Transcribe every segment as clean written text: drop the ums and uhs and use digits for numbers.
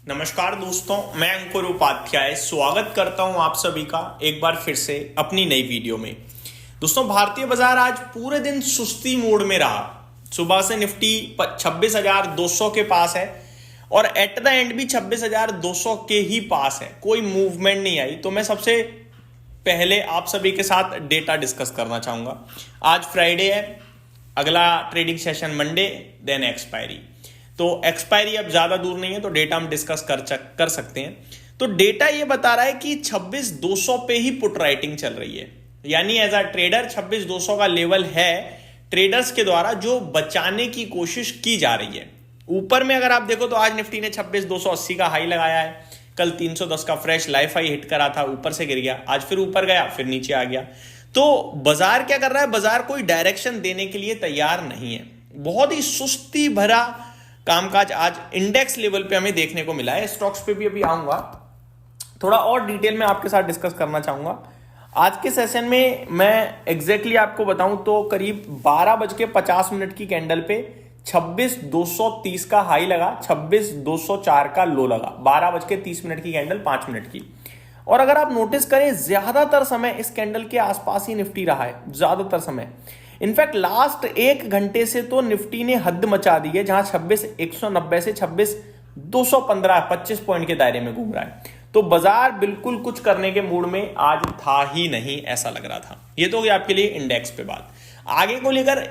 नमस्कार दोस्तों, मैं अंकुर उपाध्याय स्वागत करता हूं आप सभी का एक बार फिर से अपनी नई वीडियो में। दोस्तों, भारतीय बाजार आज पूरे दिन सुस्ती मोड में रहा। सुबह से निफ्टी 26,200 के पास है और एट द एंड भी 26,200 के ही पास है, कोई मूवमेंट नहीं आई। तो मैं सबसे पहले आप सभी के साथ डेटा डिस्कस करना चाहूंगा। आज फ्राइडे है, अगला trading session Monday, then expiry. तो एक्सपायरी अब ज्यादा दूर नहीं है, तो डेटा हम डिस्कस कर सकते हैं। तो डेटा ये बता रहा है कि 26,200 पे ही पुट राइटिंग चल रही है, यानी एज अ ट्रेडर 26,200 का लेवल है ट्रेडर्स के द्वारा जो बचाने की कोशिश की जा रही है। ऊपर में अगर आप देखो तो आज निफ्टी ने 26,280 का हाई लगाया है, कल 310 का फ्रेश लाइफ हाई हिट करा था, ऊपर से गिर गया, आज फिर ऊपर गया, फिर नीचे आ गया। तो बाजार क्या कर रहा है? बाजार कोई डायरेक्शन देने के लिए तैयार नहीं है। बहुत ही सुस्ती भरा कामकाज आज इंडेक्स लेवल पे हमें देखने को मिला है। स्टॉक्स पे भी अभी आऊंगा, थोड़ा और डिटेल में आपके साथ डिस्कस करना चाहूंगा। आज के सेशन में मैं एग्जैक्टली आपको बताऊं तो करीब 12:50 की कैंडल पे 26,230 का हाई लगा, 26,204 का लो लगा। 12:30 की कैंडल 5 मिनट की। और अगर आप नोटिस करें, ज्यादातर समय इस कैंडल के आसपास ही निफ्टी रहा है, ज्यादातर समय। इनफैक्ट लास्ट 1 घंटे से तो निफ्टी ने हद मचा दी है, जहां 26,190 से 26,215 25 पॉइंट के दायरे में घूम रहा है। तो बाजार बिल्कुल कुछ करने के मूड में आज था ही नहीं, ऐसा लग रहा था। ये तो हो गया आपके लिए इंडेक्स पे बात। आगे को लेकर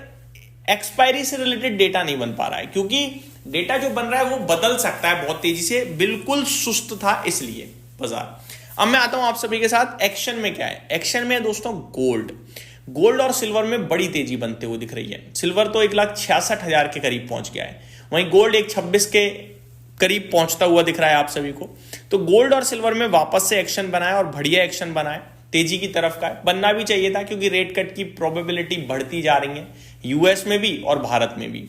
एक्सपायरी से रिलेटेड डेटा नहीं बन पा रहा है, क्योंकि डेटा जो बन रहा है वो बदल सकता है बहुत तेजी से। बिल्कुल सुस्त था इसलिए बाजार। अब मैं आता हूं आप सभी के साथ एक्शन में। क्या है एक्शन में? दोस्तों, गोल्ड और सिल्वर में बड़ी तेजी बनते हुए दिख रही है। सिल्वर तो 1,66,000 के करीब पहुंच गया है, वहीं गोल्ड 1,26 के करीब पहुंचता हुआ दिख रहा है आप सभी को। तो गोल्ड और सिल्वर में वापस से एक्शन बना है और बढ़िया एक्शन बना है, तेजी की तरफ का है। बनना भी चाहिए था, क्योंकि रेट कट की प्रोबेबिलिटी बढ़ती जा रही है यूएस में भी और भारत में भी,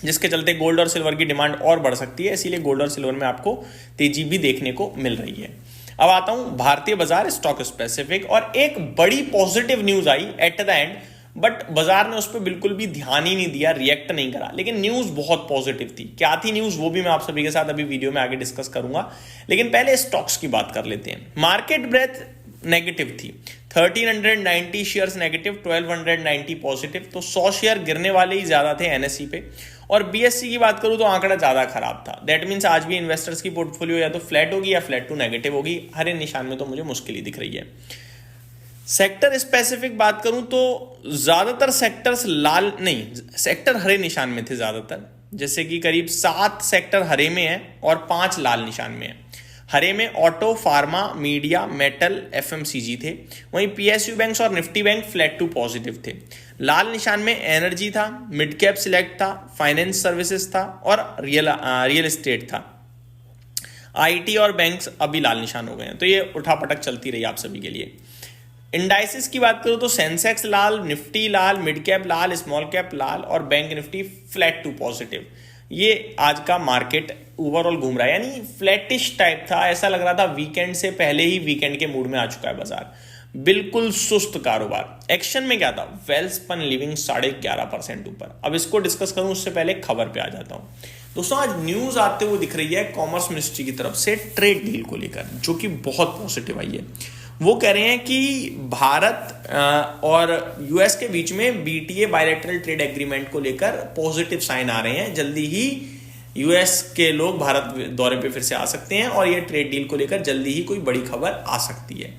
जिसके चलते गोल्ड और सिल्वर की डिमांड और बढ़ सकती है। इसीलिए गोल्ड और सिल्वर में आपको तेजी भी देखने को मिल रही है। अब आता हूं भारतीय बाजार स्टॉक स्पेसिफिक, और एक बड़ी positive news I at the end, but बाजार ने उस पर बिल्कुल भी ध्यान ही नहीं दिया, रिएक्ट नहीं करा। लेकिन न्यूज बहुत पॉजिटिव थी। क्या थी न्यूज, वो भी मैं आप सभी के साथ अभी वीडियो में आगे डिस्कस करूंगा। लेकिन पहले स्टॉक्स की बात कर लेते हैं। मार्केट ब्रेथ नेगेटिव थी, 1390 शेयर्स नेगेटिव, 1290 पॉजिटिव। तो 100 शेयर गिरने वाले ही ज्यादा थे एनएससी पे। और बीएससी की बात करूं तो आंकड़ा ज्यादा खराब था। दैट मींस आज भी इन्वेस्टर्स की पोर्टफोलियो या तो फ्लैट होगी या फ्लैट टू नेगेटिव होगी। हरे निशान में तो मुझे मुश्किल ही दिख रही है। सेक्टर स्पेसिफिक बात करूं तो ज्यादातर सेक्टर्स लाल नहीं, सेक्टर हरे निशान में थे ज्यादातर। जैसे कि करीब 7 सेक्टर हरे में है और 5 लाल निशान में है। हरे में auto, pharma, media, metal, FMCG थे। वहीं पीएसयू बैंक्स और Nifty bank flat to positive थे। लाल निशान में एनर्जी था, मिड कैप सिलेक्ट था, फाइनेंस सर्विसेज था और रियल एस्टेट था। आईटी और बैंक्स अभी लाल निशान हो गए हैं। तो ये उठापटक चलती रही आप सभी के लिए। इंडाइसिस की बात करूं तो सेंसेक्स लाल, निफ्टी लाल, मिड कैप लाल, स्मॉल कैप लाल और bank Nifty flat to positive. ये आज का मार्केट ओवरऑल घूम रहा है, यानी फ्लैटिश टाइप था। ऐसा लग रहा था वीकेंड से पहले ही वीकेंड के मूड में आ चुका है बाजार। बिल्कुल सुस्त कारोबार। एक्शन में क्या था? वेलस्पन लिविंग 11.5% ऊपर। अब इसको डिस्कस करूं उससे पहले खबर पे आ जाता हूं। दोस्तों, आज न्यूज आते हुए दिख रही है कॉमर्स मिनिस्ट्री की तरफ से ट्रेड डील को लेकर, जो कि बहुत पॉजिटिव आई है। वो कह रहे हैं कि भारत और यूएस के बीच में बीटीए बायलैटरल ट्रेड एग्रीमेंट को लेकर पॉजिटिव साइन आ रहे हैं। जल्दी ही यूएस के लोग भारत दौरे पे फिर से आ सकते हैं और ये ट्रेड डील को लेकर जल्दी ही कोई बड़ी खबर आ सकती है।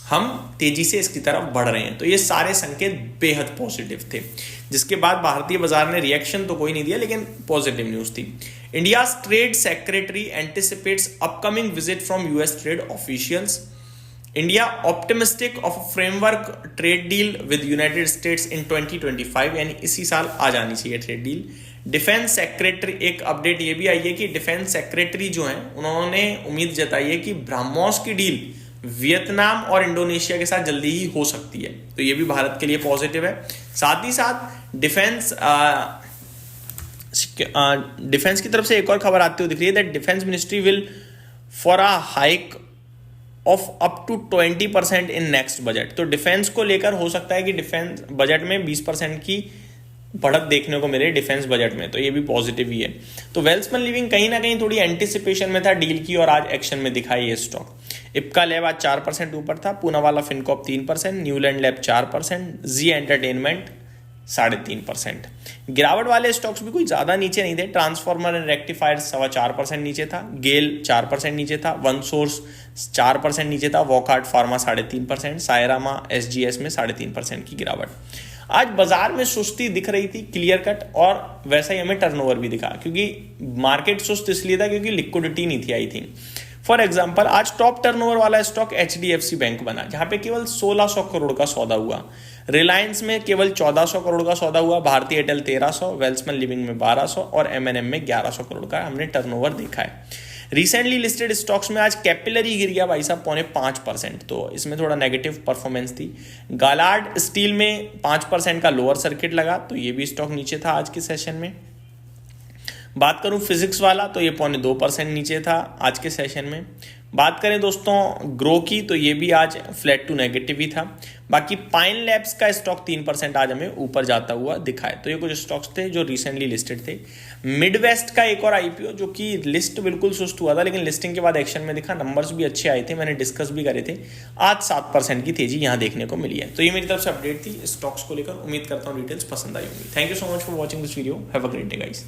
हम तेजी से इसकी तरफ बढ़ रहे हैं। तो ये सारे संकेत बेहद पॉजिटिव थे, जिसके बाद भारतीय बाजार ने रिएक्शन तो कोई नहीं दिया, लेकिन पॉजिटिव न्यूज थी। India trade secretary anticipates upcoming visit from US trade officials. India optimistic of framework trade deal with United States in 2025, यानी इसी साल आ जानी चाहिए ट्रेड डील। डिफेंस सेक्रेटरी, एक अपडेट ये भी आई है कि डिफेंस सेक्रेटरी जो हैं उन्होंने उम्मीद जताई है कि ब्रह्मोस की डील वियतनाम और इंडोनेशिया के साथ जल्दी ही हो सकती है। तो ये भी भारत के लिए पॉजिटिव है। साथ ही साथ डिफेंस की तरफ से एक और खबर आती हुई दिख रही है that defence ministry will for a hike of up to 20% in next budget. तो डिफेंस को लेकर हो सकता है कि डिफेंस बजट में 20% की बढ़त देखने को मिले डिफेंस बजट में, तो ये भी पॉजिटिव ही है। तो वेल्समन लिविंग कहीं ना कहीं थोड़ी एंटिसिपेशन में था डील की और आज एक्शन में दिखाई ये स्टॉक। इप्का लैब आज 4% ऊपर था, पूनावाला फिनकॉप 3%, न्यूलैंड लैब 4%, जी एंटरटेनमेंट 3.5%। गिरावट वाले स्टॉक्स भी कोई ज्यादा नीचे नहीं थे। ट्रांसफॉर्मर एंड रेक्टिफायर 4.25% नीचे था, गेल 4% नीचे था, वन सोर्स 4% नीचे था, वॉकहार्ट फार्मा 3.5%, सायरामा एसजीएस में 3.5% की गिरावट। आज बाजार में सुस्ती दिख रही थी क्लियर कट, और वैसा ही हमें टर्नओवर भी दिखा, क्योंकि मार्केट सुस्त इसलिए था क्योंकि लिक्विडिटी नहीं थी आई थिंक। फॉर एग्जाम्पल आज टॉप टर्नओवर वाला स्टॉक एचडीएफसी बैंक बना, जहां पे केवल 1600 करोड़ का सौदा हुआ। रिलायंस में केवल 1400 करोड़ का सौदा हुआ, भारतीय एयरटेल 1300, वेल्समन लिविंग में 1200 और एमएनएम में 1100 करोड़ का हमने टर्नओवर देखा है। रिसेंटली लिस्टेड स्टॉक्स में आज कैपिलरी गिर गया भाई साहब 0.5%, तो इसमें थोड़ा नेगेटिव परफॉर्मेंस थी। गालार्ड स्टील में 5% का लोअर सर्किट लगा, तो ये भी स्टॉक नीचे था आज के सेशन में। बात करूं फिजिक्स वाला, तो ये 0.2% नीचे था आज के सेशन में। बात करें दोस्तों ग्रो की, तो ये भी आज फ्लैट टू नेगेटिव ही था। बाकी पाइन लैब्स का स्टॉक 3% आज हमें ऊपर जाता हुआ दिखा है। तो ये कुछ स्टॉक्स थे जो रिसेंटली लिस्टेड थे। मिडवेस्ट का एक और आईपीओ जो कि लिस्ट बिल्कुल सुस्त हुआ था, लेकिन लिस्टिंग के बाद एक्शन में दिखा, नंबर्स भी अच्छे आए थे, मैंने डिस्कस भी करे थे। आज 7% की तेजी यहाँ देखने को मिली है। तो ये मेरी तरफ से अपडेट थी स्टॉक्स को लेकर। उम्मीद करता हूँ डिटेल्स पसंद आई होंगी। Thank you so much for watching this video. Have a great day guys.